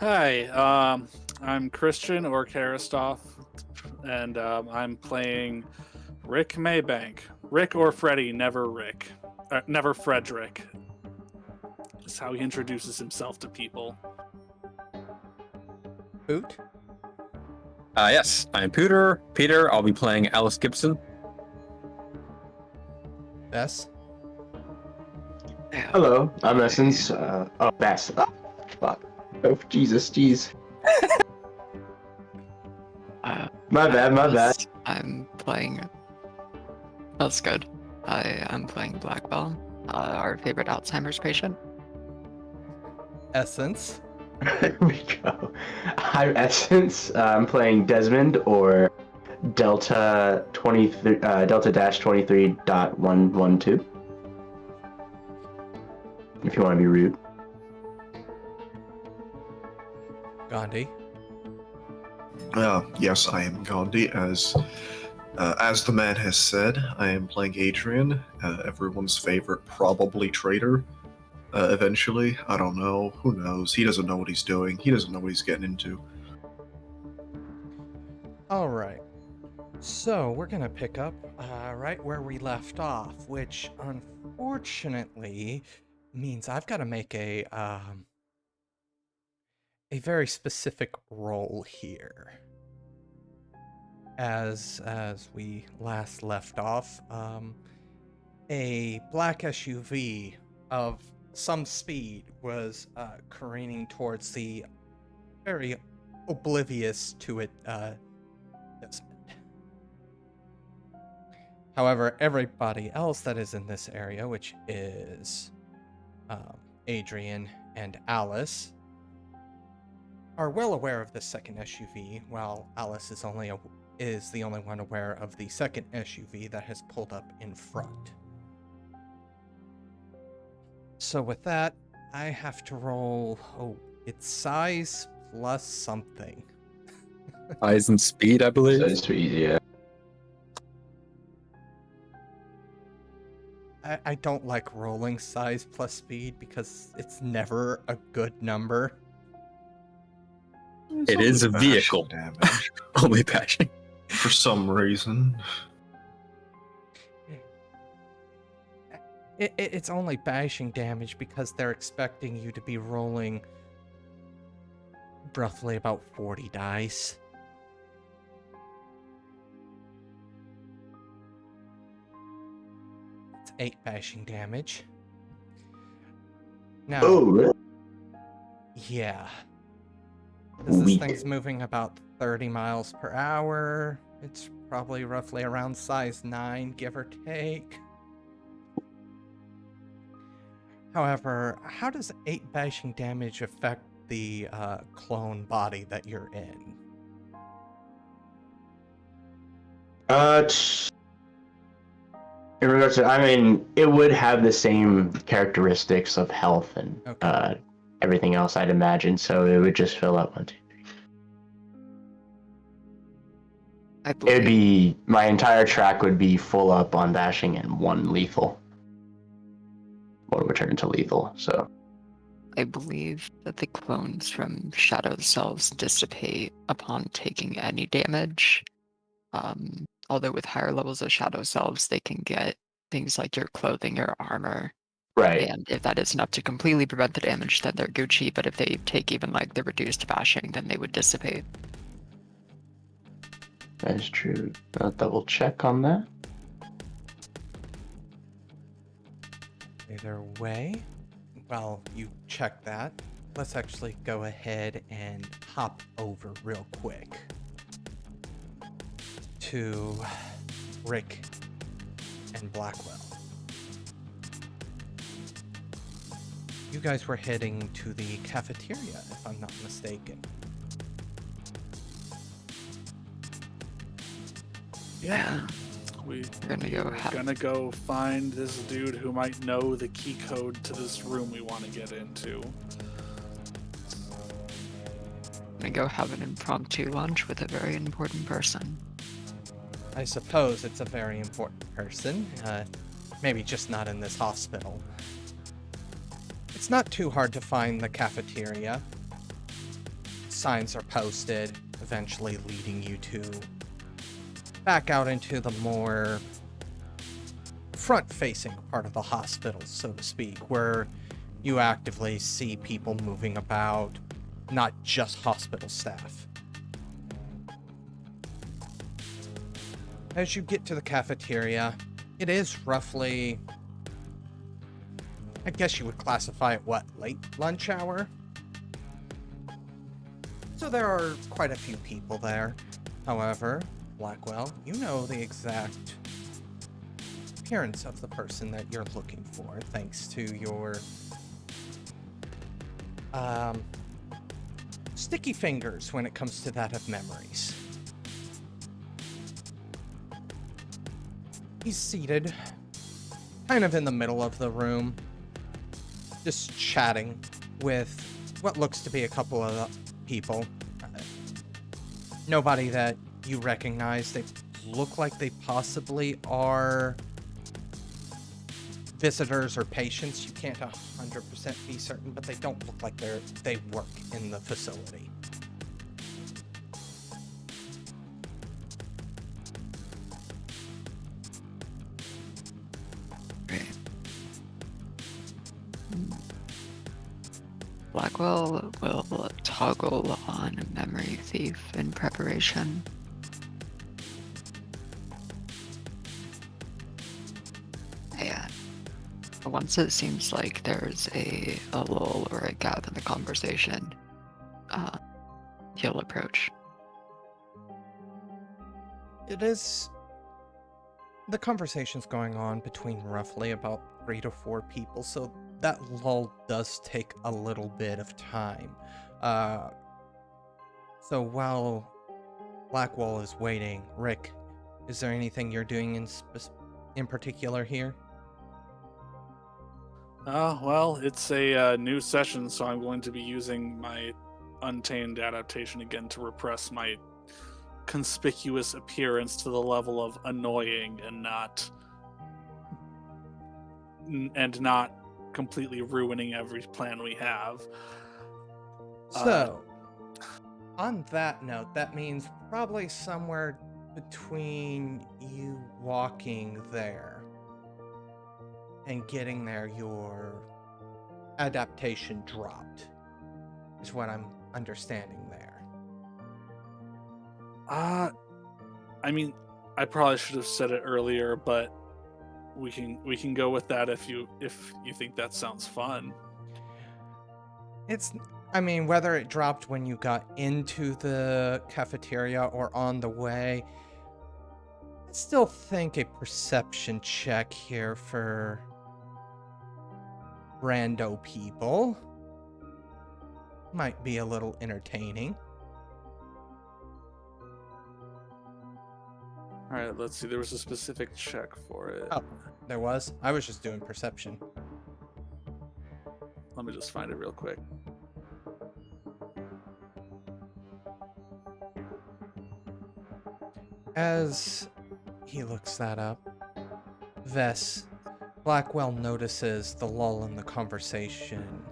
Hi, I'm Christian or Charistoph, and I'm playing Rick Maybank. Rick or Freddy, never Rick. Never Frederick. That's how he introduces himself to people. Poot? Yes, I'm Pooter. Peter, I'll be playing Alice Gibson. Bess? Hello, I'm Essence. Bass. Fuck. Oh, Jesus, jeez. My bad. I'm playing. That's good. I am playing Blackwell, our favorite Alzheimer's patient. Essence? There we go. I'm Essence. I'm playing Desmond or Delta 23 Delta-23.112. If you want to be rude. Gandhi? Yes, I am Gandhi. As the man has said, I am playing Adrian, everyone's favorite probably traitor. Eventually, I don't know. Who knows? He doesn't know what he's doing. He doesn't know what he's getting into. Alright. So, we're gonna pick up right where we left off, which unfortunately means I've got to make a very specific roll here. As we last left off, a black SUV of some speed was careening towards the very oblivious to it Desmond. However, everybody else that is in this area, which is Adrian and Alice, are well aware of the second SUV, while Alice is the only one aware of the second SUV that has pulled up in front. So with that, I have to roll, it's size plus something. Size and speed, I believe. That's too easy, yeah. I don't like rolling size plus speed because it's never a good number. It is a vehicle. Damage. Only bashing. For some reason. It's only bashing damage because they're expecting you to be rolling roughly about 40 dice. It's 8 bashing damage. Now, Oh, really? yeah. This Weak. thing's moving about 30 miles per hour. It's probably roughly around size 9, give or take. However, how does 8 bashing damage affect the clone body that you're in? In regards to, it would have the same characteristics of health and Okay. everything else, I'd imagine, so it would just fill up 1, 2, 3. It'd be, my entire track would be full up on bashing and 1 lethal. Or would turn into lethal, so. I believe that the clones from shadow selves dissipate upon taking any damage. Although with higher levels of shadow selves, they can get things like your clothing, your armor. Right. And if that is enough to completely prevent the damage, then they're Gucci. But if they take even like the reduced bashing, then they would dissipate. That is true. I'll double check on that. Either way, while you check that, let's actually go ahead and hop over real quick to Rick and Blackwell. You guys were heading to the cafeteria, if I'm not mistaken. Yeah. We're gonna go find this dude who might know the key code to this room we want to get into. I'm gonna go have an impromptu lunch with a very important person. I suppose it's a very important person. Maybe just not in this hospital. It's not too hard to find the cafeteria. signs are posted, eventually leading you to back out into the more front-facing part of the hospital, so to speak, where you actively see people moving about, not just hospital staff. As you get to the cafeteria, it is roughly, I guess you would classify it, what, late lunch hour? So there are quite a few people there. However, Blackwell, you know the exact appearance of the person that you're looking for, thanks to your sticky fingers when it comes to that of memories. He's seated kind of in the middle of the room, just chatting with what looks to be a couple of people. Nobody that you recognize. They look like they possibly are visitors or patients. You can't 100% be certain, but they don't look like they work in the facility. Blackwell will toggle on Memory Thief in preparation. Yeah. Once it seems like there's a lull or a gap in the conversation, he'll approach. It is... The conversation's going on between roughly about 3 to 4 people, so that lull does take a little bit of time. So while Blackwell is waiting, Rick, is there anything you're doing in particular here? Well, it's a new session, so I'm going to be using my Untamed adaptation again to repress my conspicuous appearance to the level of annoying and not completely ruining every plan we have. So, on that note, that means probably somewhere between you walking there and getting there, your adaptation dropped, is what I'm understanding there. I mean, I probably should have said it earlier, but we can go with that if you think that sounds fun. I mean, whether it dropped when you got into the cafeteria or on the way, I still think a perception check here for rando people might be a little entertaining. All right, let's see. There was a specific check for it. Oh, there was? I was just doing perception. Let me just find it real quick. As he looks that up, Blackwell notices the lull in the conversation.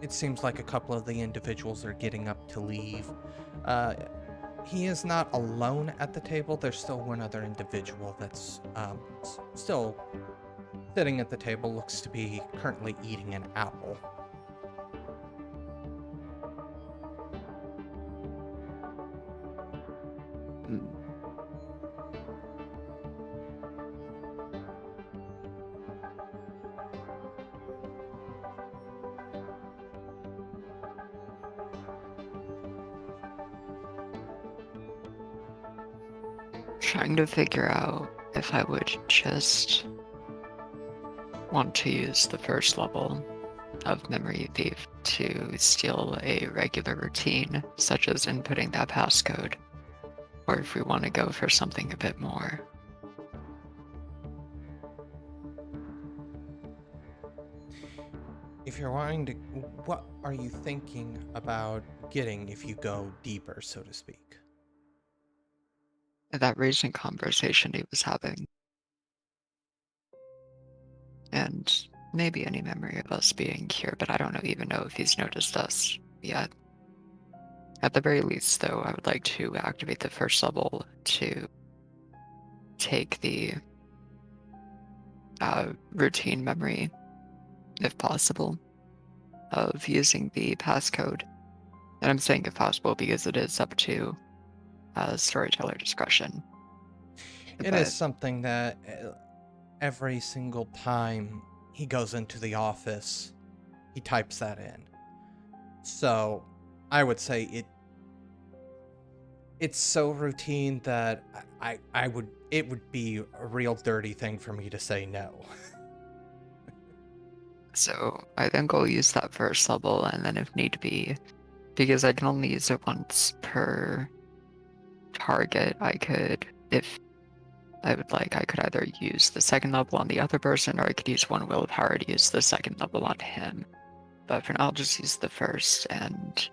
It seems like a couple of the individuals are getting up to leave. He is not alone at the table. There's still one other individual that's still sitting at the table, looks to be currently eating an apple. Trying to figure out if I would just want to use the first level of Memory Thief to steal a regular routine, such as inputting that passcode, or if we want to go for something a bit more. If you're wanting to, what are you thinking about getting if you go deeper, so to speak? That recent conversation he was having. And maybe any memory of us being here, but I don't even know if he's noticed us yet. At the very least, though, I would like to activate the first level to take the routine memory, if possible, of using the passcode. And I'm saying if possible because it is up to storyteller discretion. It is something that every single time he goes into the office, he types that in. So I would say it's so routine that it would be a real dirty thing for me to say no. So I think I'll use that first level, and then if need be, because I can only use it once per target, I could, if I would like, I could either use the second level on the other person, or I could use one willpower to use the second level on him. But for now, I'll just use the first, and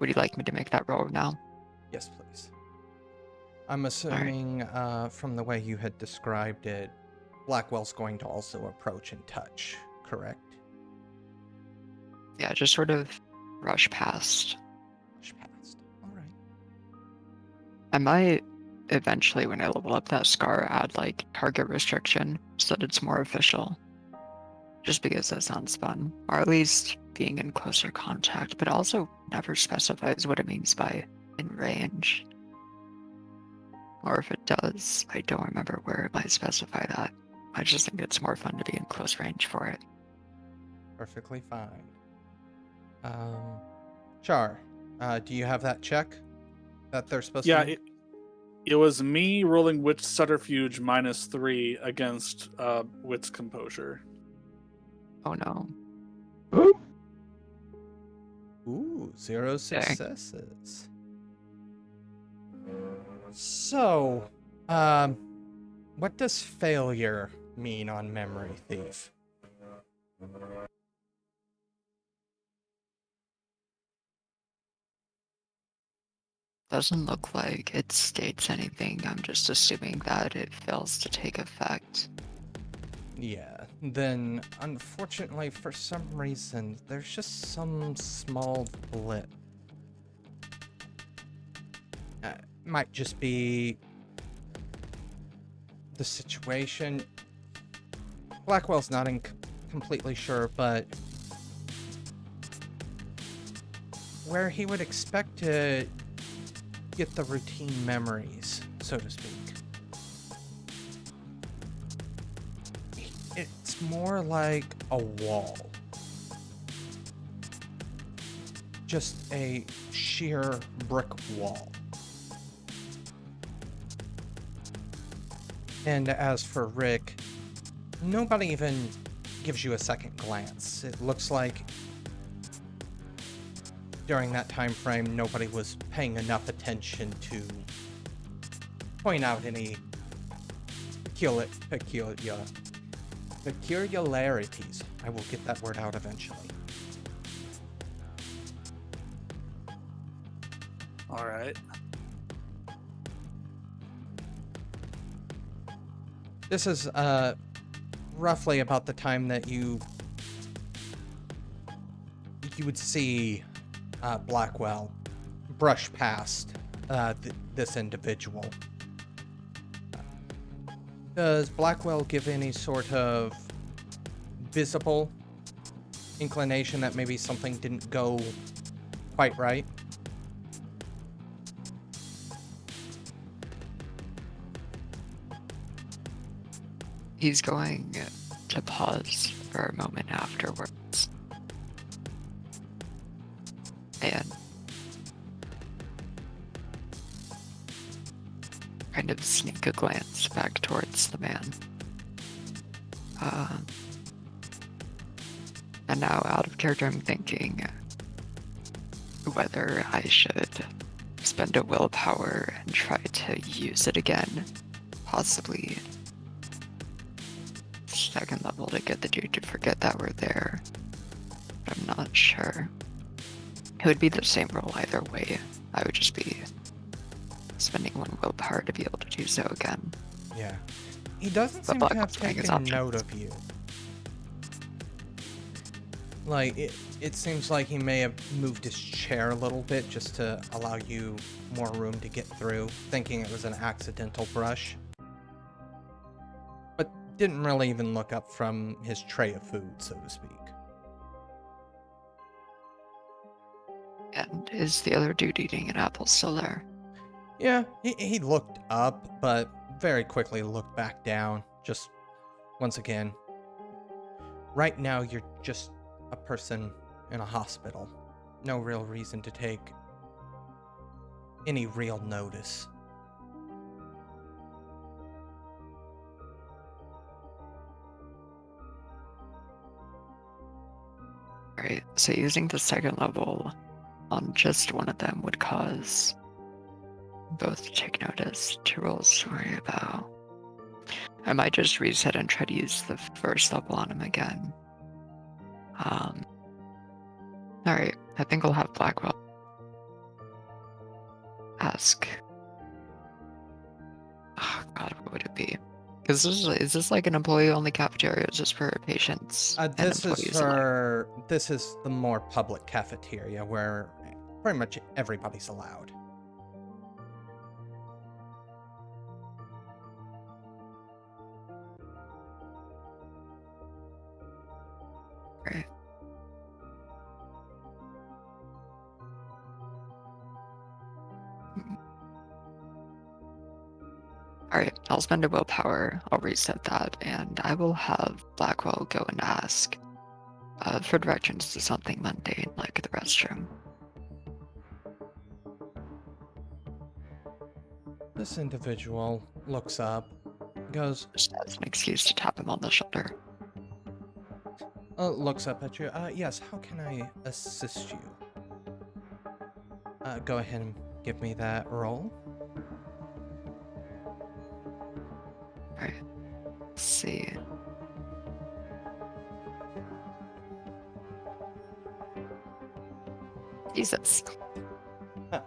would you like me to make that roll now? Yes, please. I'm assuming from the way you had described it, Blackwell's going to also approach and touch, correct? Yeah, just sort of rush past. Push past. All right. I might eventually, when I level up that scar, add like target restriction so that it's more official. Just because that sounds fun. Or at least being in closer contact, but also never specifies what it means by in range. Or if it does, I don't remember where it might specify that. I just think it's more fun to be in close range for it. Perfectly fine. Char, do you have that check that they're supposed to make? It was me rolling Witch Subterfuge -3 against Wit's Composure. Oh no. Ooh, 0 successes. So, what does failure mean on Memory Thief? Doesn't look like it states anything. I'm just assuming that it fails to take effect. Yeah, then unfortunately for some reason, there's just some small blip. Might just be the situation. Blackwell's not completely sure, but where he would expect to get the routine memories, so to speak, it's more like a wall. Just a sheer brick wall. And as for Rick, nobody even gives you a second glance. It looks like during that time frame, nobody was paying enough attention to point out any peculiarities. I will get that word out eventually. All right. This is roughly about the time that you would see Blackwell brush past this individual. Does Blackwell give any sort of visible inclination that maybe something didn't go quite right? He's going to pause for a moment afterwards. And kind of sneak a glance back towards the man. And now, out of character, I'm thinking whether I should spend a willpower and try to use it again. Possibly second level to get the dude to forget that we're there. But I'm not sure. It would be the same roll either way. I would just be spending one willpower to be able to do so again. Yeah. He doesn't But seem to have Blackwell's playing his taken note options. of you. Like, it seems like he may have moved his chair a little bit just to allow you more room to get through, thinking it was an accidental brush. But didn't really even look up from his tray of food, so to speak. And is the other dude eating an apple still there? Yeah, he looked up, but very quickly looked back down. Just, once again, right now you're just a person in a hospital. No real reason to take any real notice. Right, so using the second level on just one of them would cause both to take notice, to roll a story about. I might just reset and try to use the first level on him again. Alright, I think I'll have Blackwell ask. Oh god, what would it be? Because is this like an employee-only cafeteria just for patients? This is the more public cafeteria where pretty much everybody's allowed. Right. Alright, I'll spend a willpower, I'll reset that, and I will have Blackwell go and ask for directions to something mundane like the restroom. This individual looks up, goes, Just as an excuse to tap him on the shoulder. looks up at you. Yes, how can I assist you? Go ahead and give me that roll. Alright. Let's see. Jesus. Huh.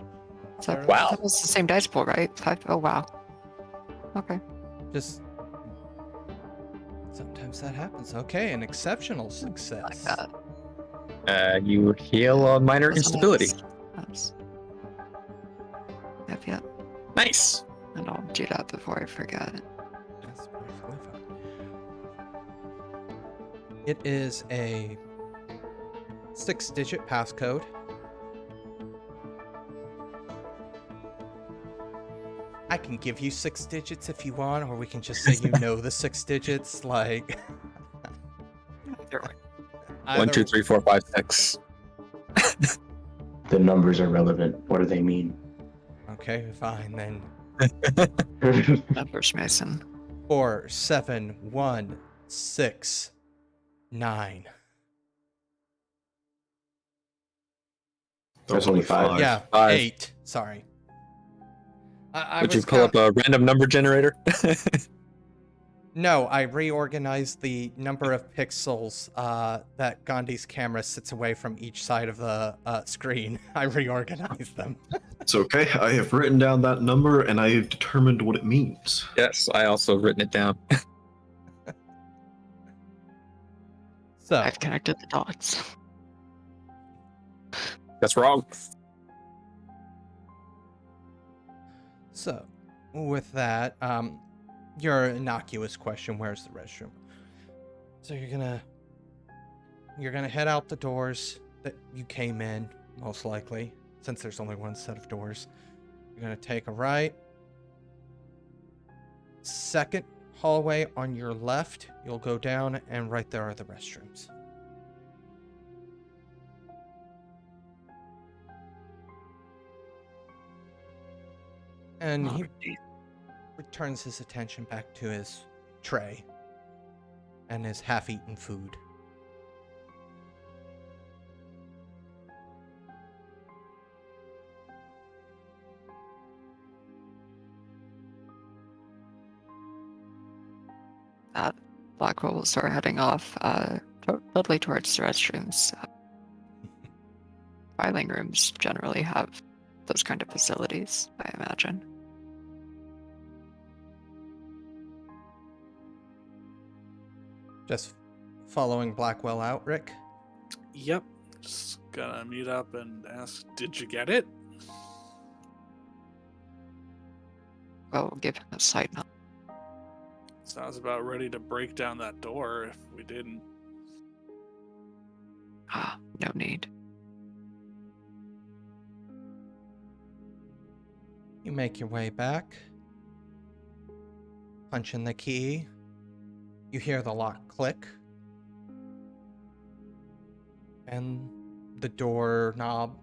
So Wow. that was the same dice pool, right? 5. Oh wow. Okay. Just sometimes that happens. Okay, an exceptional success. Like that. You heal a minor That's instability. nice. Yep. Nice. And I'll do that before I forget. That's perfectly fine. It is a 6-digit passcode. I can give you 6 digits if you want, or we can just say you know the 6 digits. Like Either way. 1, 2, 3, 4, 5, 6. The numbers are relevant. What do they mean? Okay, fine then. Numbers, Mason. 4, 7, 1, 6, 9. There's only 5. Yeah, 5. 8. Sorry. I Would you was pull up a random number generator? No, I reorganized the number of pixels that Gandhi's camera sits away from each side of the screen. I reorganized them. It's okay. I have written down that number and I have determined what it means. Yes, I also written it down. So, I've connected the dots. That's wrong. so with that, your innocuous question, where's the restroom? So you're gonna head out the doors that you came in, most likely, since there's only one set of doors. You're gonna take a right. Second hallway on your left, you'll go down, and right there are the restrooms. And he returns his attention back to his tray and his half-eaten food. Blackwell will start heading off totally towards the restrooms. Filing rooms generally have those kind of facilities, I imagine. Just following Blackwell out, Rick? Yep. Just gonna meet up and ask, did you get it? Well, give him a sight nod. Sounds about ready to break down that door if we didn't. Ah, no need. You make your way back. Punch in the key. You hear the lock click. And the door knob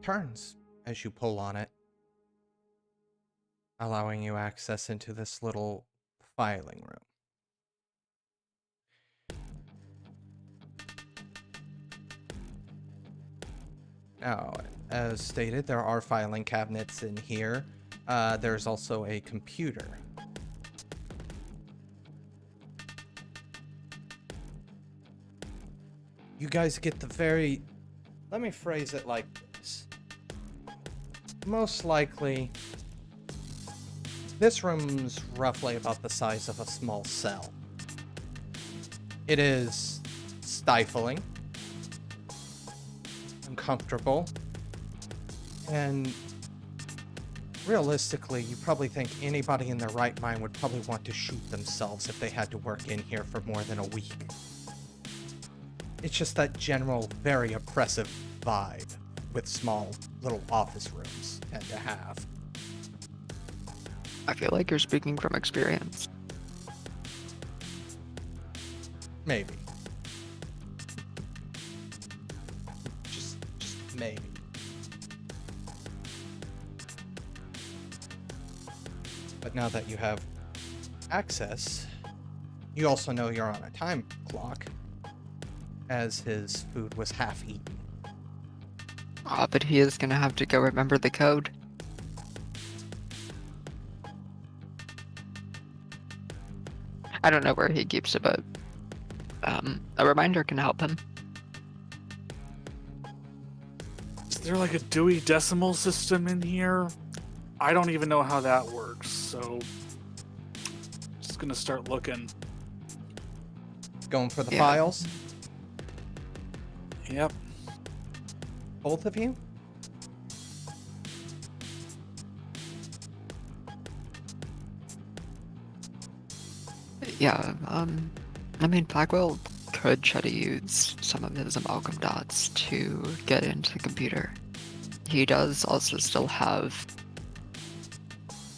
turns as you pull on it, allowing you access into this little filing room. Now, as stated, there are filing cabinets in here. There's also a computer. You guys get the very... Let me phrase it like this. Most likely, this room's roughly about the size of a small cell. It is stifling, uncomfortable, and realistically, you probably think anybody in their right mind would probably want to shoot themselves if they had to work in here for more than a week. It's just that general, very oppressive vibe with small little office rooms tend to have. I feel like you're speaking from experience. Maybe. Just maybe. But now that you have access, you also know you're on a time clock, as his food was half eaten. Ah, but he is gonna have to go remember the code. I don't know where he keeps it, but a reminder can help him. Is there like a Dewey Decimal System in here? I don't even know how that works, so just gonna start looking. Going for the Yeah. files? Yep. Both of you? Yeah, I mean, Blackwell could try to use some of his amalgam dots to get into the computer. He does also still have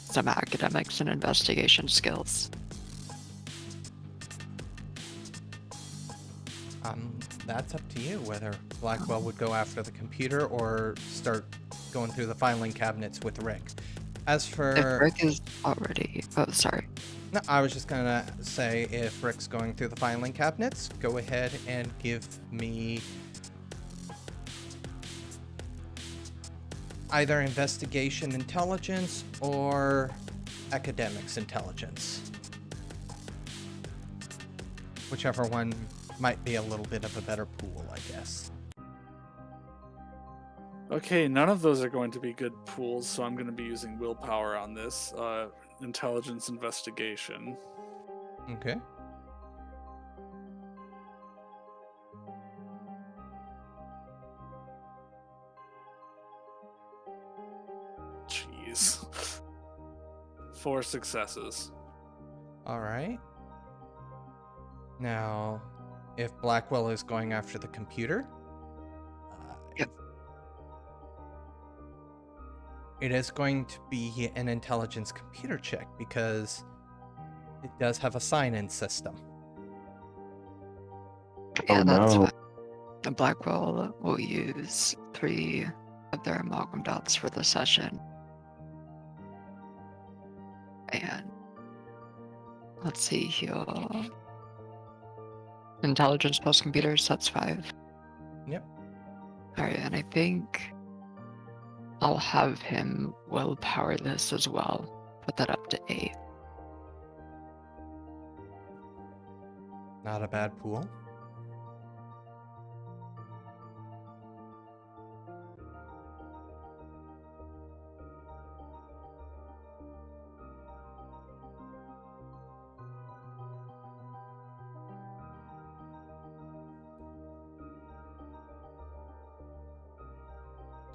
some academics and investigation skills. That's up to you whether Blackwell would go after the computer or start going through the filing cabinets with Rick. As for... If Rick is already... Oh, sorry. No, I was just gonna say, if Rick's going through the filing cabinets, go ahead and give me either investigation intelligence or academics intelligence. Whichever one might be a little bit of a better pool, I guess. Okay, none of those are going to be good pools, so I'm going to be using willpower on this. Intelligence investigation. Okay. Jeez. 4 successes. All right. Now, if Blackwell is going after the computer, Yep. it is going to be an intelligence computer check because it does have a sign-in system. Yeah, Oh, that's no. fine. And Blackwell will use 3 of their amalgam dots for the session. And let's see here. Intelligence plus computers, that's 5. Yep. Alright, and I think I'll have him willpower this as well. Put that up to 8. Not a bad pool.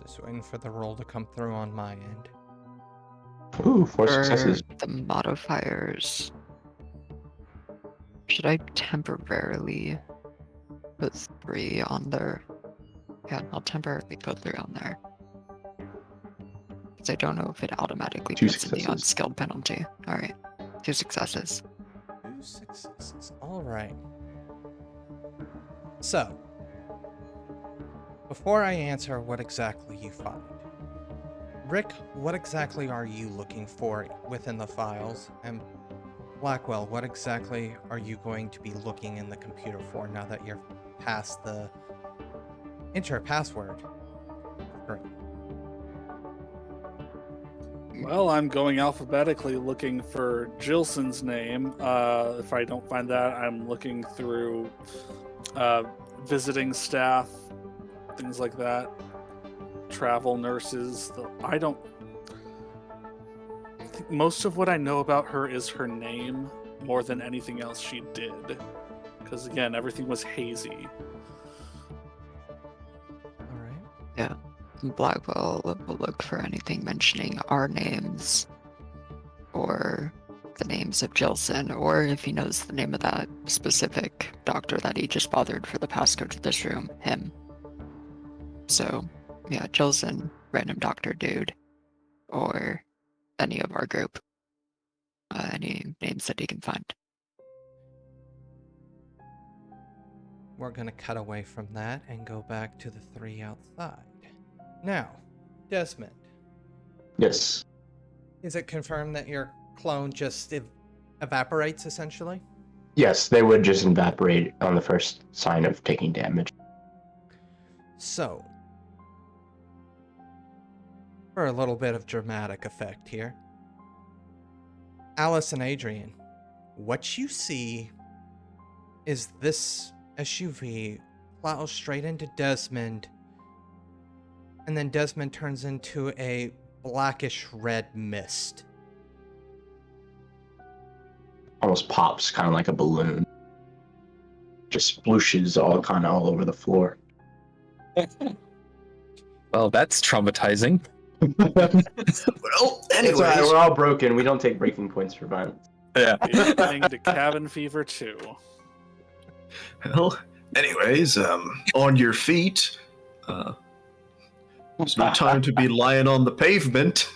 Just waiting for the roll to come through on my end. Ooh, 4 For successes. the modifiers, should I temporarily put 3 on there? Yeah, I'll temporarily put 3 on there. Because I don't know if it automatically 2 puts in the successes. unskilled penalty. Alright, 2 successes. 2 successes. All right. So, before I answer what exactly you find, Rick, what exactly are you looking for within the files? And Blackwell, what exactly are you going to be looking in the computer for now that you're past the enter a password? Great. Well, I'm going alphabetically looking for Jilson's name. If I don't find that, I'm looking through visiting staff, things like that. Travel nurses. I think most of what I know about her is her name more than anything else she did. Because again, everything was hazy. All right. Yeah. Blackwell will look for anything mentioning our names or the names of Jilson, or if he knows the name of that specific doctor that he just bothered for the passcode to this room, him. So, yeah, Jilson, random doctor dude, or any of our group. Any names that he can find. We're going to cut away from that and go back to the 3 outside. Now, Desmond, Yes. is it confirmed that your clone just evaporates, essentially? Yes, they would just evaporate on the first sign of taking damage. So, for a little bit of dramatic effect here, Alice and Adrian, what you see is this SUV plows straight into Desmond, and then Desmond turns into a blackish red mist. Almost pops, kind of like a balloon. Just splooshes all over the floor. Well, that's traumatizing. Well, It's anyways, alright, we're all broken. We don't take breaking points for violence. Yeah. Beginning to cabin fever 2. well, anyways, on your feet. There's no time to be lying on the pavement.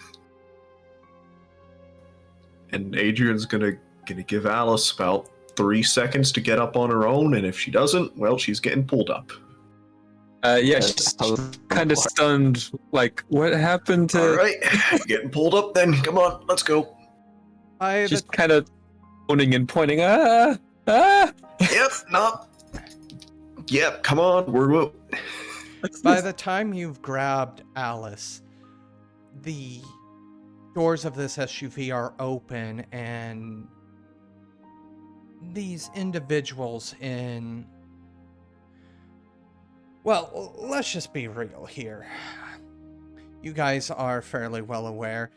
And Adrian's gonna give Alice about 3 seconds to get up on her own, and if she doesn't, well, she's getting pulled up. Yeah, she's kind of stunned. Like, what happened to? All right, getting pulled up. Then come on, let's go. She's kind of moaning and pointing. Ah. Yep, no. Yep, come on, we're. By the time you've grabbed Alice, the doors of this SUV are open, and these individuals in... Well, let's just be real here. You guys are fairly well aware.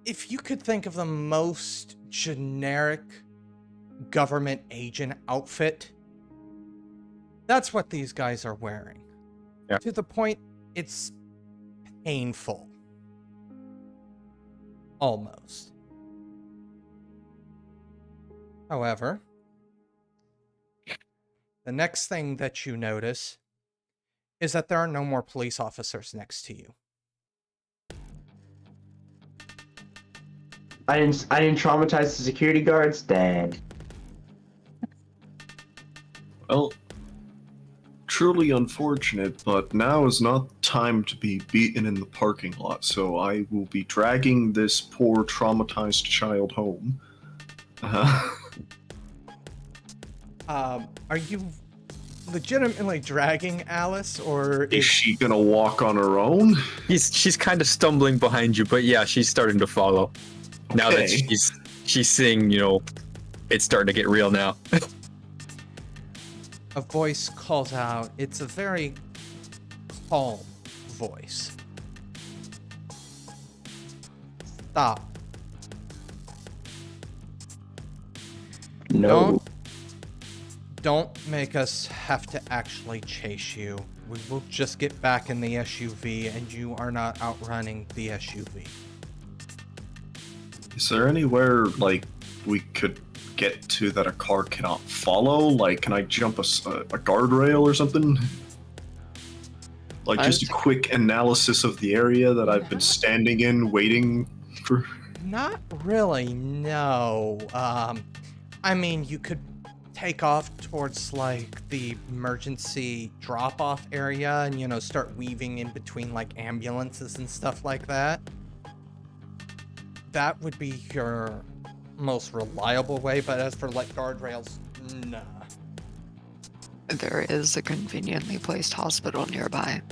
If you could think of the most generic government agent outfit, that's what these guys are wearing. Yeah. To the point, it's painful. Almost. However, the next thing that you notice is that there are no more police officers next to you. I didn't traumatize the security guards. Dang. Well, truly unfortunate, but now is not the time to be beaten in the parking lot, so I will be dragging this poor traumatized child home. Are you legitimately dragging Alice, or Is she gonna walk on her own? She's kind of stumbling behind you, but yeah, she's starting to follow. Now that Okay. she's seeing, it's starting to get real now. a voice calls out? It's a very calm voice. Stop. No. Don't make us have to actually chase you We will just get back in the SUV, and you are not outrunning the SUV. Is there anywhere, like, we could get to that a car cannot follow? Like, can I jump a guardrail or something? Like, just a quick analysis of the area that I've been standing in, waiting for... Not really, no. I mean, you could take off towards, like, the emergency drop-off area and, you know, start weaving in between, like, ambulances and stuff like that. That would be your most reliable way, but as for, like, guardrails, nah. There is a conveniently placed hospital nearby.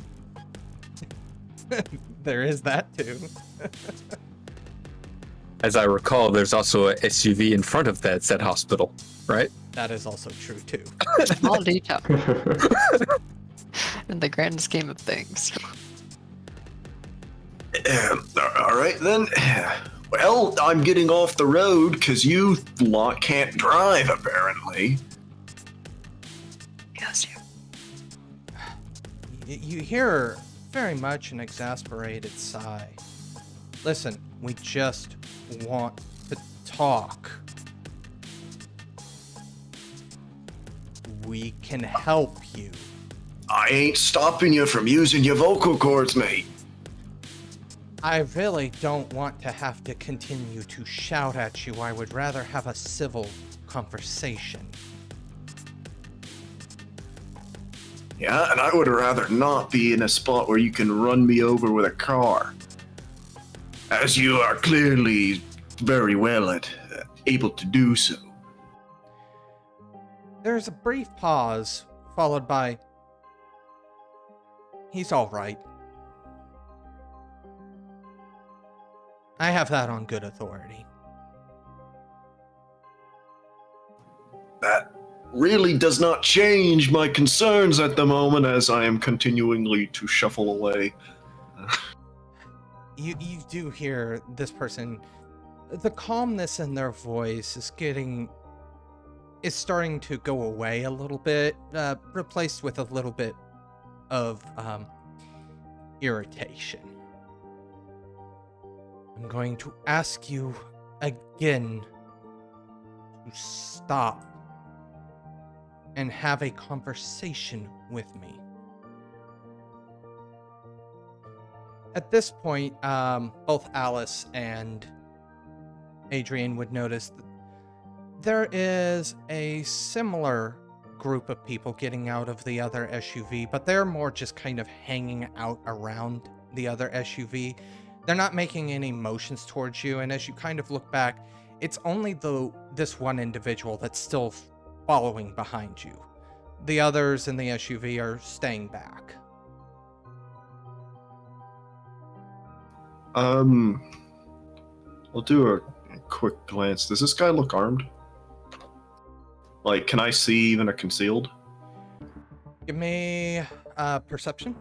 There is that, too. As I recall, there's also a SUV in front of that said hospital, right? That is also true, too. Small detail in the grand scheme of things. All right, then. Well, I'm getting off the road because you lot can't drive, apparently. Yes, You hear very much an exasperated sigh. Listen, we just want to talk. We can help you. I ain't stopping you from using your vocal cords, mate. I really don't want to have to continue to shout at you. I would rather have a civil conversation. Yeah, and I would rather not be in a spot where you can run me over with a car. As you are clearly very well able to do so. There's a brief pause, followed by, he's all right. I have that on good authority. That really does not change my concerns at the moment as I am continuingly to shuffle away. You do hear this person, the calmness in their voice is starting to go away a little bit, replaced with a little bit of irritation. I'm going to ask you again to stop and have a conversation with me. At this point, both Alice and Adrian would notice that there is a similar group of people getting out of the other SUV, but they're more just kind of hanging out around the other SUV. They're not making any motions towards you, and as you kind of look back, it's only this one individual that's still following behind you. The others in the SUV are staying back. I'll do a quick glance. Does this guy look armed? Like, can I see even a concealed? Give me perception.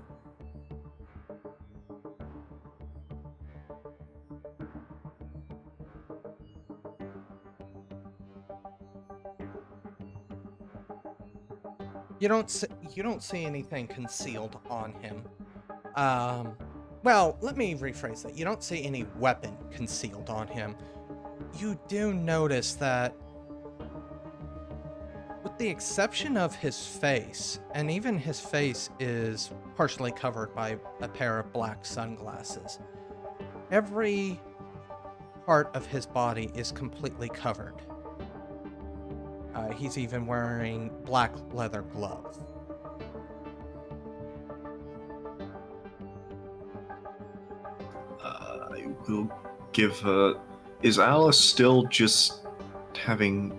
You don't see anything concealed on him. Well, let me rephrase that. You don't see any weapon concealed on him. You do notice that, with the exception of his face, and even his face is partially covered by a pair of black sunglasses, every part of his body is completely covered. He's even wearing black leather gloves. I will give is Alice still just having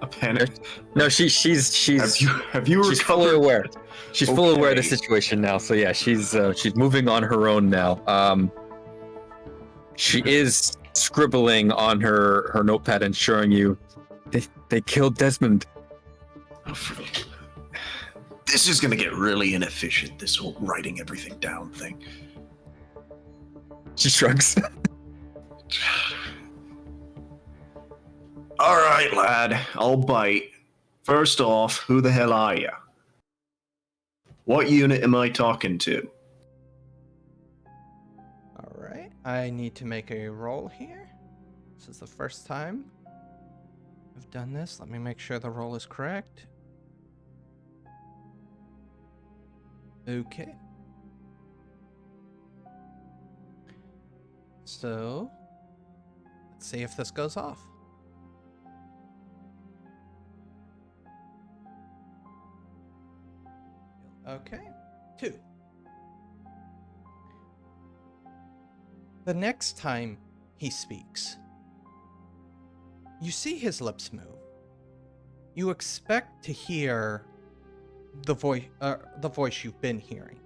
a panic? No, she's Have you she's recovered? fully aware. She's fully aware of the Okay. situation now. So yeah, she's moving on her own now. She is scribbling on her notepad and showing you they killed Desmond. This is gonna get really inefficient, this whole writing everything down thing. She shrugs. All right, lad, I'll bite. First off, who the hell are you? What unit am I talking to? All right, I need to make a roll here. This is the first time I've done this. Let me make sure the roll is correct. Okay. So, let's see if this goes off. Okay, 2. The next time he speaks, you see his lips move. You expect to hear the voice you've been hearing.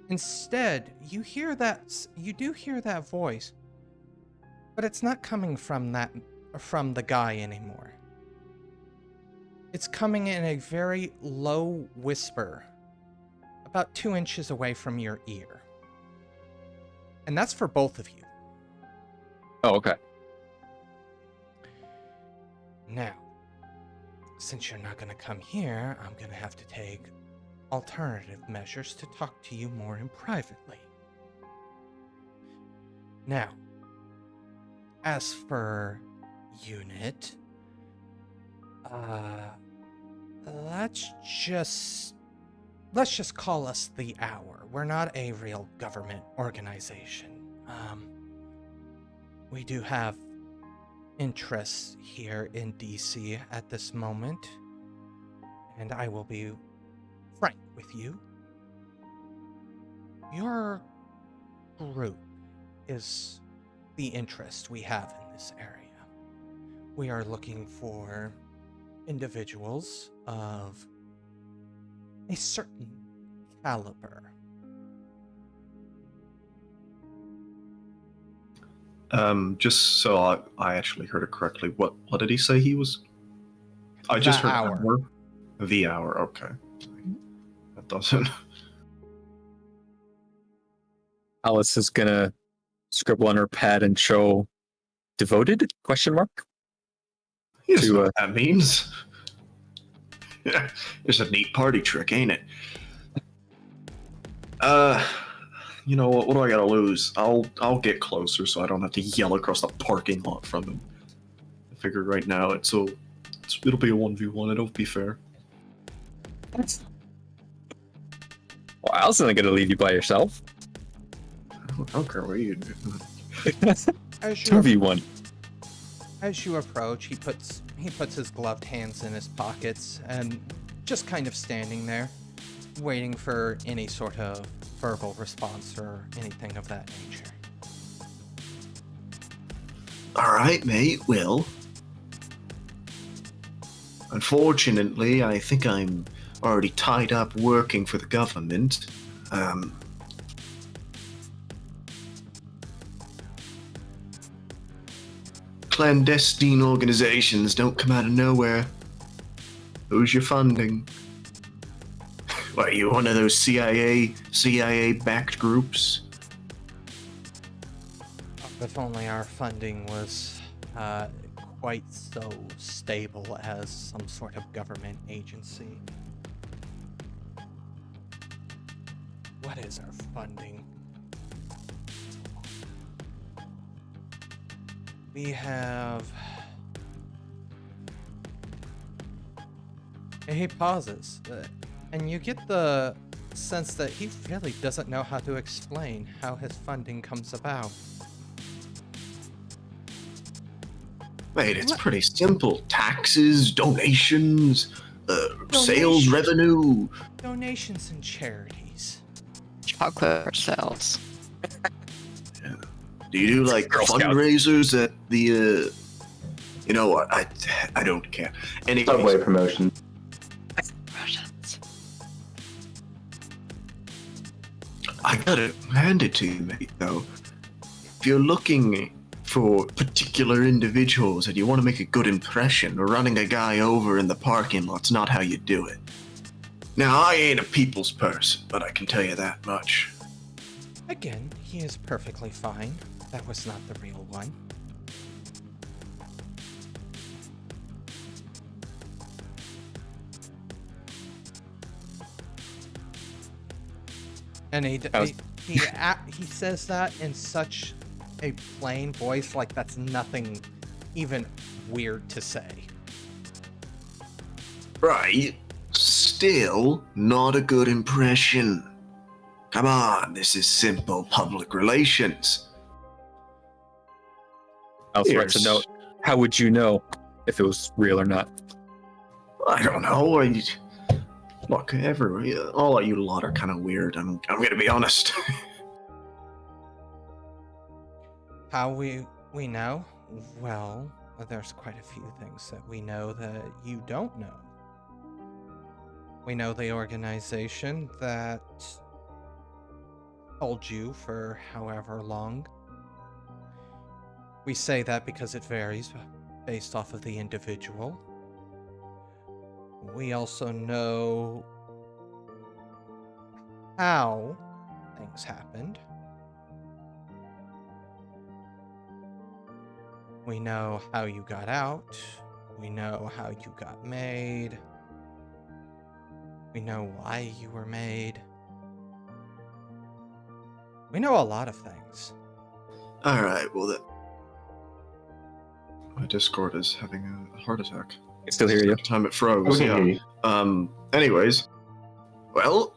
Instead, you do hear that voice, but it's not coming from the guy anymore. It's coming in a very low whisper, about 2 inches away from your ear. And that's for both of you. Oh, okay. Now, since you're not going to come here, I'm going to have to take alternative measures to talk to you more in privately. Now, as for unit, let's just call us the Hour. We're not a real government organization. We do have interests here in DC at this moment, and I will be frank with you. Your group is the interest we have in this area. We are looking for individuals of a certain caliber. Just so I actually heard it correctly, what did he say he was? I just heard Hour. The Hour, okay. That doesn't. Alice is gonna scribble on her pad and show devoted ? You know what that means. Yeah, it's a neat party trick, ain't it? You know what? What do I gotta lose? I'll get closer so I don't have to yell across the parking lot from him. I figure right now it'll be a 1v1. It'll be fair. Well, Alice isn't gonna leave you by yourself. I don't care what you do. 2v1. As you approach, he puts his gloved hands in his pockets and just kind of standing there, waiting for any sort of verbal response or anything of that nature. All right, mate. Well, unfortunately, I think I'm already tied up working for the government. Clandestine organizations don't come out of nowhere. Who's your funding? What, are you one of those CIA-backed groups? If only our funding was quite so stable as some sort of government agency. What is our funding? We have... He pauses, and you get the sense that he really doesn't know how to explain how his funding comes about. Mate, it's pretty simple. Taxes, donations, sales revenue. Donations and charities. Chocolate sales. Do you do like Girl Scout. fundraisers at the? You know what? I don't care. Anyways, Subway promotion. Russians. I gotta hand it to you, mate. Though, if you're looking for particular individuals and you want to make a good impression, running a guy over in the parking lot's not how you do it. Now, I ain't a people's person, but I can tell you that much. Again, he is perfectly fine. That was not the real one. And was- he says that in such a plain voice, like that's nothing even weird to say. Right. Still not a good impression. Come on, this is simple public relations. I was right to Here's- note. How would you know if it was real or not? I don't know. Look, all of you lot are kind of weird. I'm gonna be honest. How we know? Well, there's quite a few things that we know that you don't know. We know the organization that told you for however long. We say that because it varies based off of the individual. We also know how things happened. We know how you got out. We know how you got made. We know why you were made. We know a lot of things. Alright, well, my Discord is having a heart attack. I still hear you. Time it froze, We can hear yeah. you. Anyways. Well,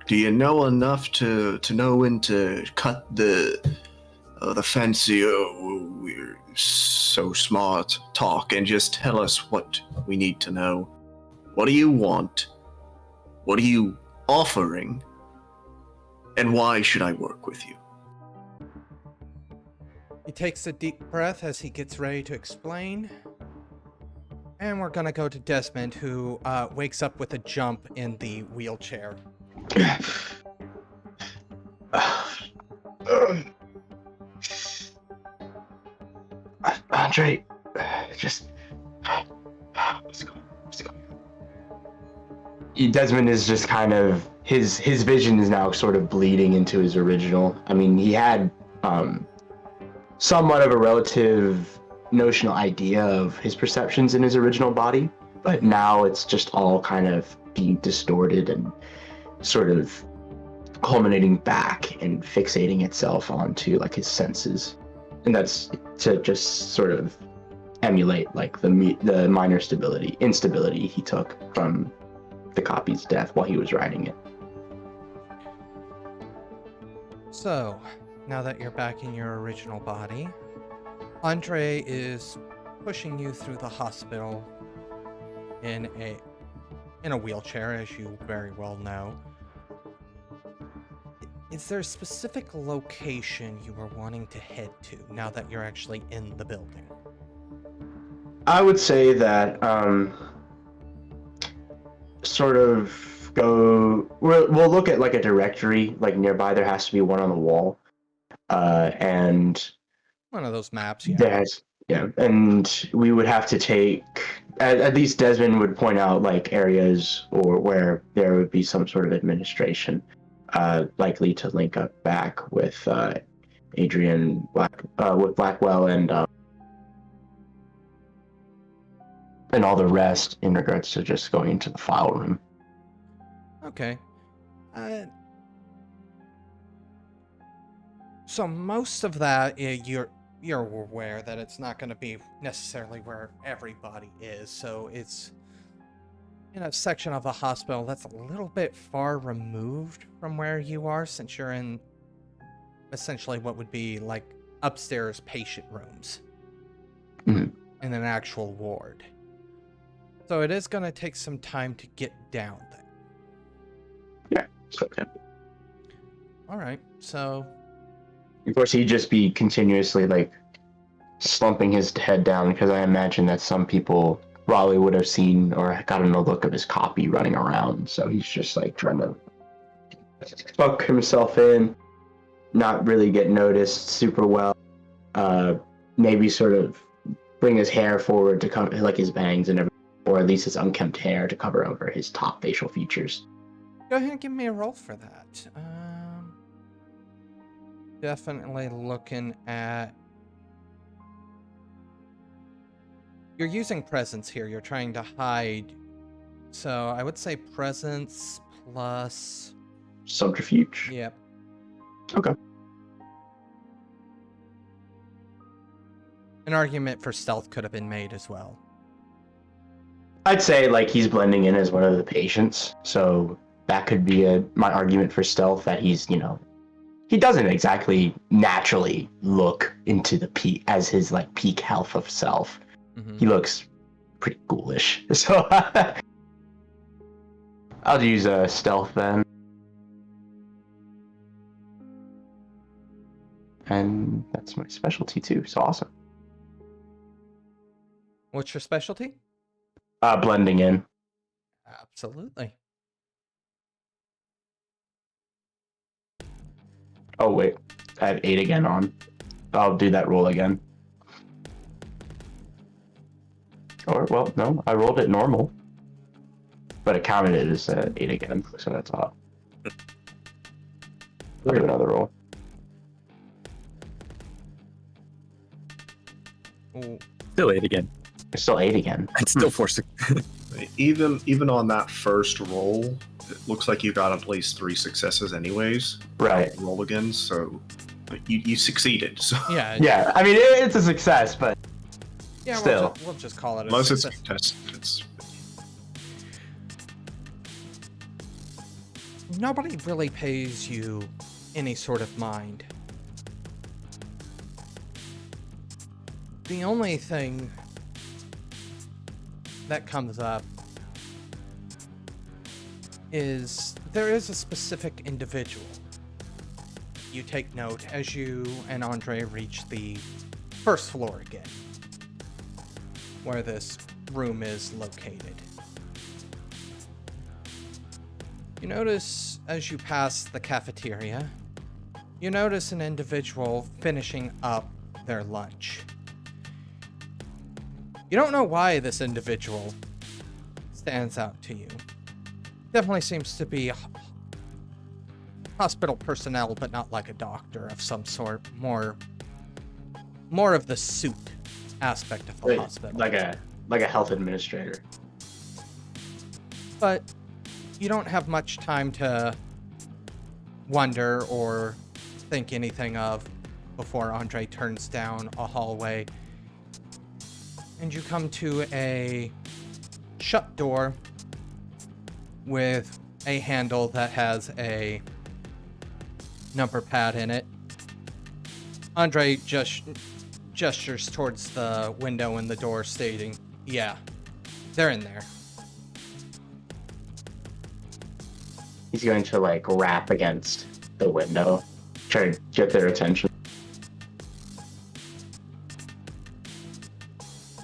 do you know enough to know when to cut the fancy, we're so smart talk and just tell us what we need to know? What do you want? What are you offering? And why should I work with you? He takes a deep breath as he gets ready to explain. And we're gonna go to Desmond, who wakes up with a jump in the wheelchair. Andre, just what's going on? Desmond is just kind of his vision is now sort of bleeding into his original. I mean, he had somewhat of a relative notional idea of his perceptions in his original body, but now it's just all kind of being distorted and sort of culminating back and fixating itself onto like his senses, and that's to just sort of emulate like the minor instability he took from the copy's death while he was writing it. So, now that you're back in your original body, Andre is pushing you through the hospital in a wheelchair, as you very well know. Is there a specific location you were wanting to head to now that you're actually in the building? I would say that sort of we'll look at like a directory like nearby. There has to be one on the wall, and One of those maps, yeah. there's and we would have to take at least Desmond would point out like areas or where there would be some sort of administration likely to link up back with Adrian with Blackwell and all the rest in regards to just going into the file room. Okay. So most of that, you're aware that it's not going to be necessarily where everybody is. So it's in a section of the hospital that's a little bit far removed from where you are, since you're in essentially what would be like upstairs patient rooms Mhm. in an actual ward. So it is going to take some time to get down there. So, All right. So of course, he'd just be continuously like slumping his head down because I imagine that some people probably would have seen or gotten a look of his copy running around. So he's just like trying to tuck himself in, not really get noticed super well. Maybe sort of bring his hair forward to cover like his bangs and everything, or at least his unkempt hair to cover over his top facial features. go ahead and give me a roll for that. Definitely looking at... You're using presence here. You're trying to hide. So I would say presence plus subterfuge. Yep. Okay. An argument for stealth could have been made as well. I'd say like he's blending in as one of the patients, so that could be my argument for stealth. That he's, he doesn't exactly naturally look into the peak as his like peak health of self. Mm-hmm. He looks pretty ghoulish, so I'll use stealth then. And that's my specialty too, so awesome. What's your specialty? Blending in. Absolutely. Oh wait, I have 8 again on. I'll do that roll again. Or, well, no, I rolled it normal. But it counted it as 8 again, so that's off. I'll do another roll. Ooh. Still 8 again. It's still 8 again. It's still forcing. Even on that first roll, it looks like you got at least 3 successes anyways. Right. Roll again, so you succeeded. So Yeah. Yeah, I mean, it's a success, but Yeah. still. We'll just call it a unless it's success. contested, it's Nobody really pays you any sort of mind. The only thing that comes up is there is a specific individual. You take note as you and Andre reach the first floor again, where this room is located. You notice as you pass the cafeteria, you notice an individual finishing up their lunch. You don't know why this individual stands out to you. Definitely seems to be hospital personnel, but not like a doctor of some sort. More of the suit aspect of the hospital. Like a health administrator. But you don't have much time to wonder or think anything of before Andre turns down a hallway. And you come to a shut door with a handle that has a number pad in it. Andre just gestures towards the window in the door, stating, "Yeah, they're in there." He's going to like rap against the window, try to get their attention.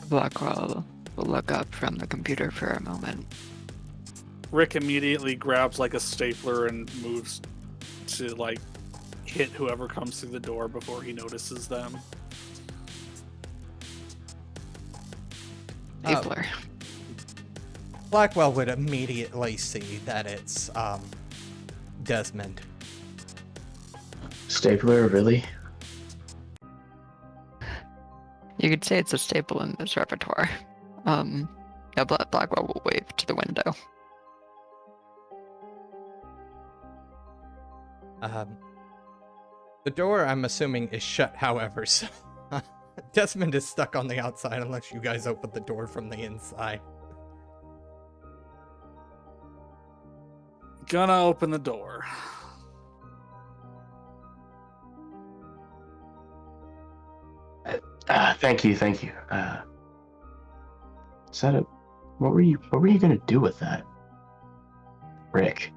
Blackwell will look up from the computer for a moment. Rick immediately grabs like a stapler and moves to like hit whoever comes through the door before he notices them. Stapler. Blackwell would immediately see that it's Desmond. Stapler, really? You could say it's a staple in this repertoire. Yeah, Blackwell will wave to the window. The door, I'm assuming, is shut, however, so Desmond is stuck on the outside unless you guys open the door from the inside. Gonna open the door. Thank you. What were you gonna do with that, Rick?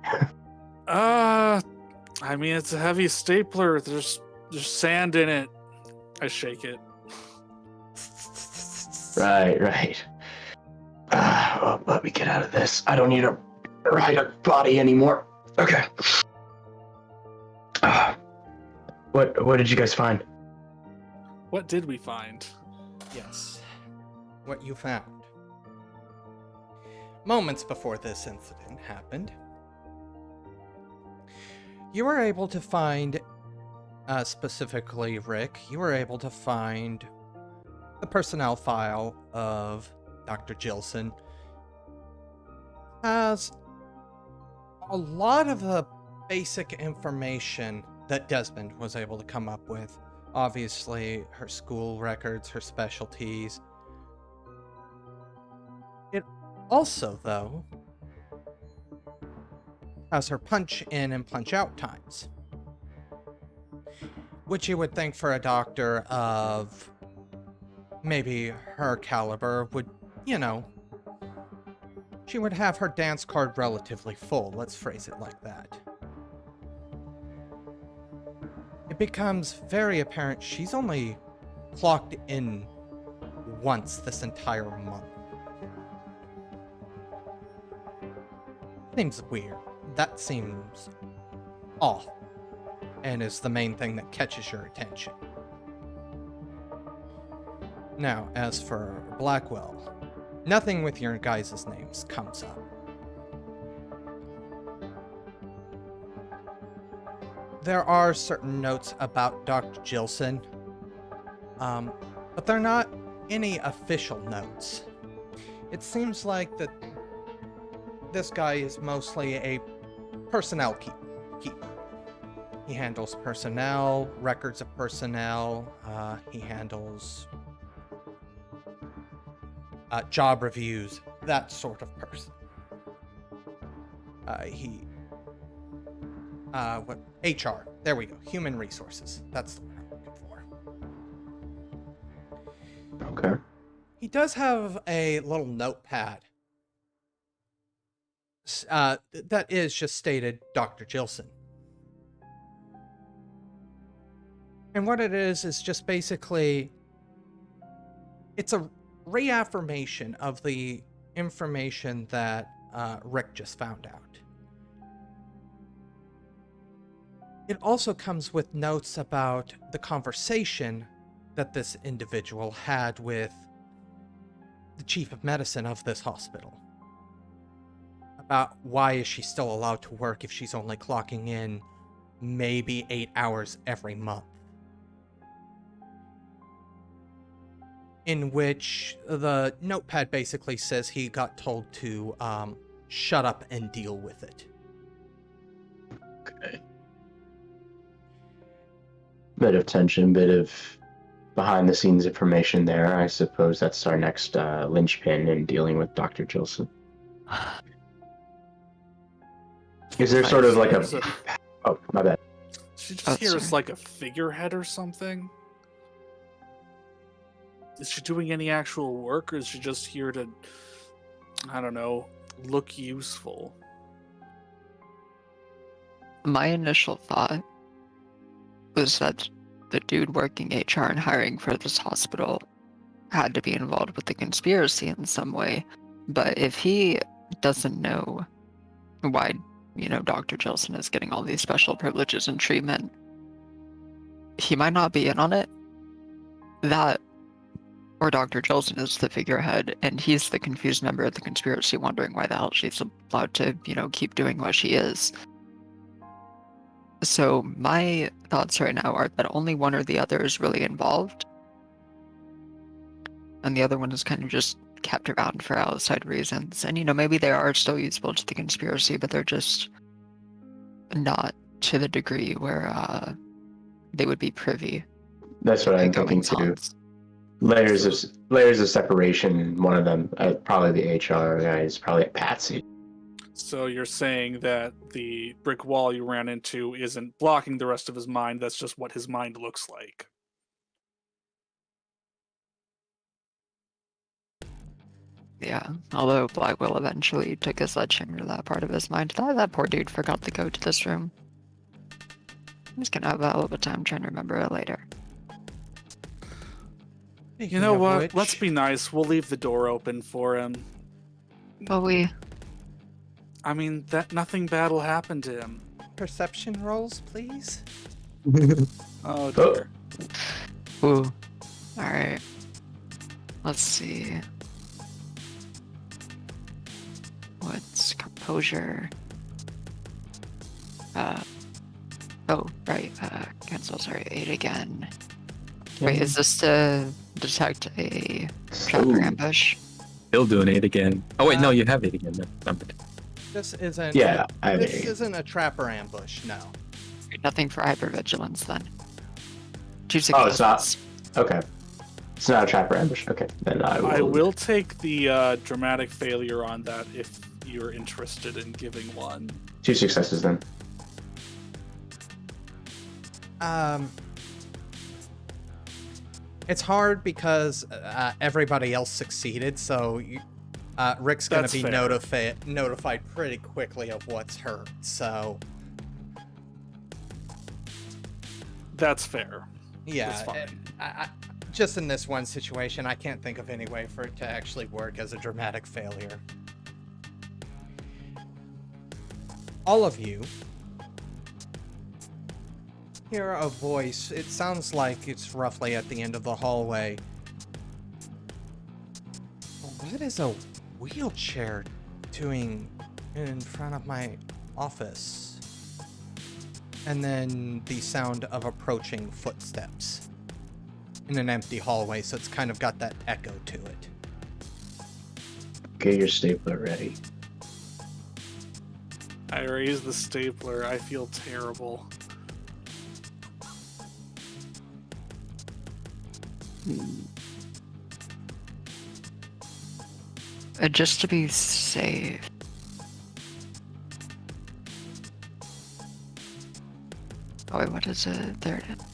I mean, it's a heavy stapler. There's sand in it. I shake it. Right. Well, let me get out of this. I don't need to ride a body anymore. Okay. What did you guys find? What did we find? Yes. What you found. Moments before this incident happened, you were able to find, specifically Rick, you were able to find the personnel file of Dr. Gibson. Has a lot of the basic information that Desmond was able to come up with. Obviously, her school records, her specialties. It also, though, has her punch in and punch out times, which you would think for a doctor of maybe her caliber would, she would have her dance card relatively full, let's phrase it like that. It becomes very apparent she's only clocked in once this entire month. Seems weird. That seems off, and is the main thing that catches your attention. Now, as for Blackwell, nothing with your guys' names comes up. There are certain notes about Dr. Gibson, but they're not any official notes. It seems like that this guy is mostly a personnel keeper. He handles personnel, records of personnel, he handles job reviews, that sort of person. HR, there we go, human resources, that's the word I'm looking for. Okay. He does have a little notepad that is just stated Dr. Gibson. And what it is just basically, it's a reaffirmation of the information that Rick just found out. It also comes with notes about the conversation that this individual had with the chief of medicine of this hospital. About why is she still allowed to work if she's only clocking in maybe 8 hours every month. In which the notepad basically says he got told to shut up and deal with it. Okay. Bit of tension, bit of behind the scenes information there. I suppose that's our next linchpin in dealing with Dr. Gibson. Is there sort of like a... Oh, my bad. She just hears like a figurehead or something? Is she doing any actual work, or is she just here to, I don't know, look useful? My initial thought was that the dude working HR and hiring for this hospital had to be involved with the conspiracy in some way. But if he doesn't know why, Dr. Gibson is getting all these special privileges and treatment, he might not be in on it. That, or Dr. Gibson is the figurehead, and he's the confused member of the conspiracy wondering why the hell she's allowed to, keep doing what she is. So my thoughts right now are that only one or the other is really involved, and the other one is kind of just kept around for outside reasons. And maybe they are still useful to the conspiracy, but they're just not to the degree where they would be privy. That's what I'm thinking too. Layers of separation. One of them, probably the HR guy, is probably a patsy. So you're saying that the brick wall you ran into isn't blocking the rest of his mind, that's just what his mind looks like. Yeah, although Blackwell eventually took a sledgehammer to that part of his mind. That poor dude forgot to go to this room. I'm just gonna have a hell of a time trying to remember it later. You know what? Let's be nice. We'll leave the door open for him. But I mean, that nothing bad will happen to him. Perception rolls, please. Oh dear. Ooh. Alright. Let's see. What's composure? Oh, right. Cancel, sorry. 8 again. Wait, is this to detect a trap or ambush? He'll do an 8 again. Oh wait, no, you have 8 again. Never mind. This isn't. Yeah, This isn't a trap or ambush. No. Nothing for hypervigilance then. 2 Oh, it's not. successes. Okay. It's not a trap or ambush. Okay, then I will take the dramatic failure on that if you're interested in giving one. 2 successes then. It's hard because everybody else succeeded, so Rick's going to be notified pretty quickly of what's hurt. So that's fair. Yeah, That's fine. Just in this one situation, I can't think of any way for it to actually work as a dramatic failure. All of you hear a voice. It sounds like it's roughly at the end of the hallway. What is a wheelchair doing in front of my office? And then the sound of approaching footsteps in an empty hallway, so it's kind of got that echo to it. Get your stapler ready. I raise the stapler. I feel terrible. Just to be safe. Oh wait, what is it? There it is.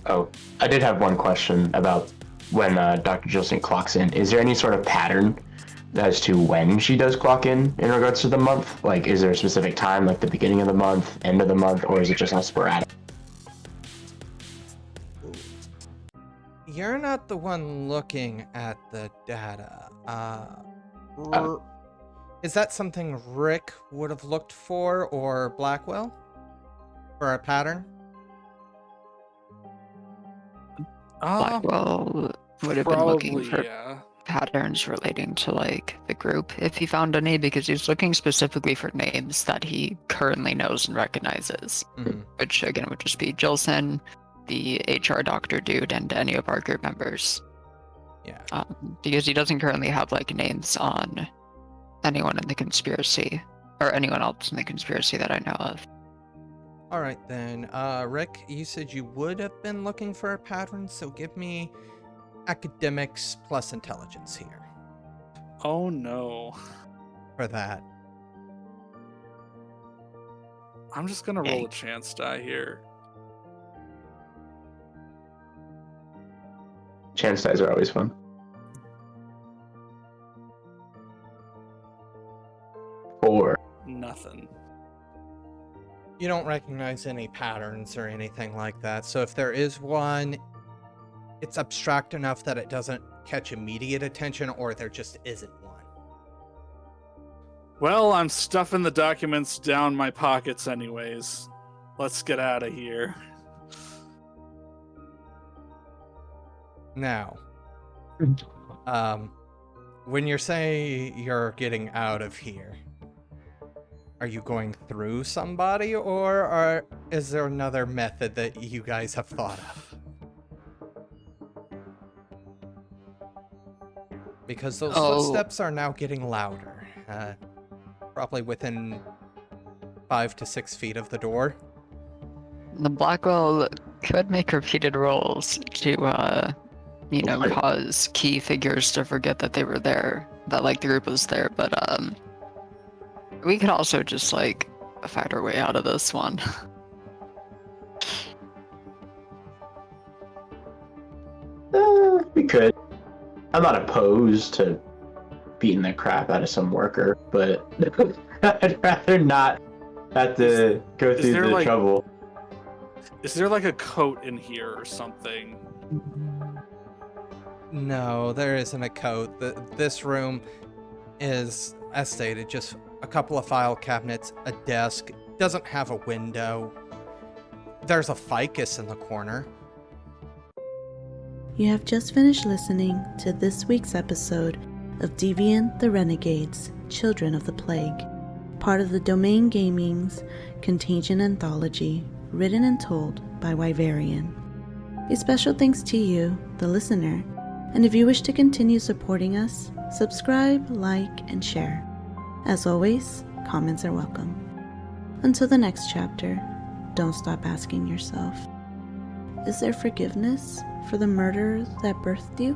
Oh, I did have one question about when Dr. Gilson clocks in. Is there any sort of pattern as to when she does clock in regards to the month? Like, is there a specific time, like the beginning of the month, end of the month, or is it just all sporadic? You're not the one looking at the data. Is that something Rick would have looked for, or Blackwell? For a pattern? Blackwell would have been looking for yeah. patterns relating to like the group if he found any, because he's looking specifically for names that he currently knows and recognizes, which again would just be Gilson, the HR doctor dude, and any of our group members. Yeah. Because he doesn't currently have like names on anyone in the conspiracy or anyone else in the conspiracy that I know of. All right then, Rick, you said you would have been looking for a pattern, so give me academics plus intelligence here Oh no. for that. I'm just gonna roll a chance die here. Chance dice are always fun. 4. Nothing. You don't recognize any patterns or anything like that, so if there is one, it's abstract enough that it doesn't catch immediate attention, or there just isn't one. Well, I'm stuffing the documents down my pockets anyways. Let's get out of here. Now, when you're saying you're getting out of here, are you going through somebody, or is there another method that you guys have thought of? Because those footsteps are now getting louder, probably within 5 to 6 feet of the door. The Blackwell could make repeated rolls to, cause key figures to forget that they were there, that like the group was there, but we could also just like fight our way out of this one. We could. I'm not opposed to beating the crap out of some worker, but I'd rather not have to go through the trouble. Is there like a coat in here or something? No, there isn't a coat. This room is, as stated, just a couple of file cabinets, a desk, doesn't have a window. There's a ficus in the corner. You have just finished listening to this week's episode of Deviant the Renegades, Children of the Plague, part of the Domain Gaming's Contagion Anthology, written and told by Wyverian. A special thanks to you, the listener, and if you wish to continue supporting us, subscribe, like, and share. As always, comments are welcome. Until the next chapter, don't stop asking yourself, is there forgiveness for the murder that birthed you?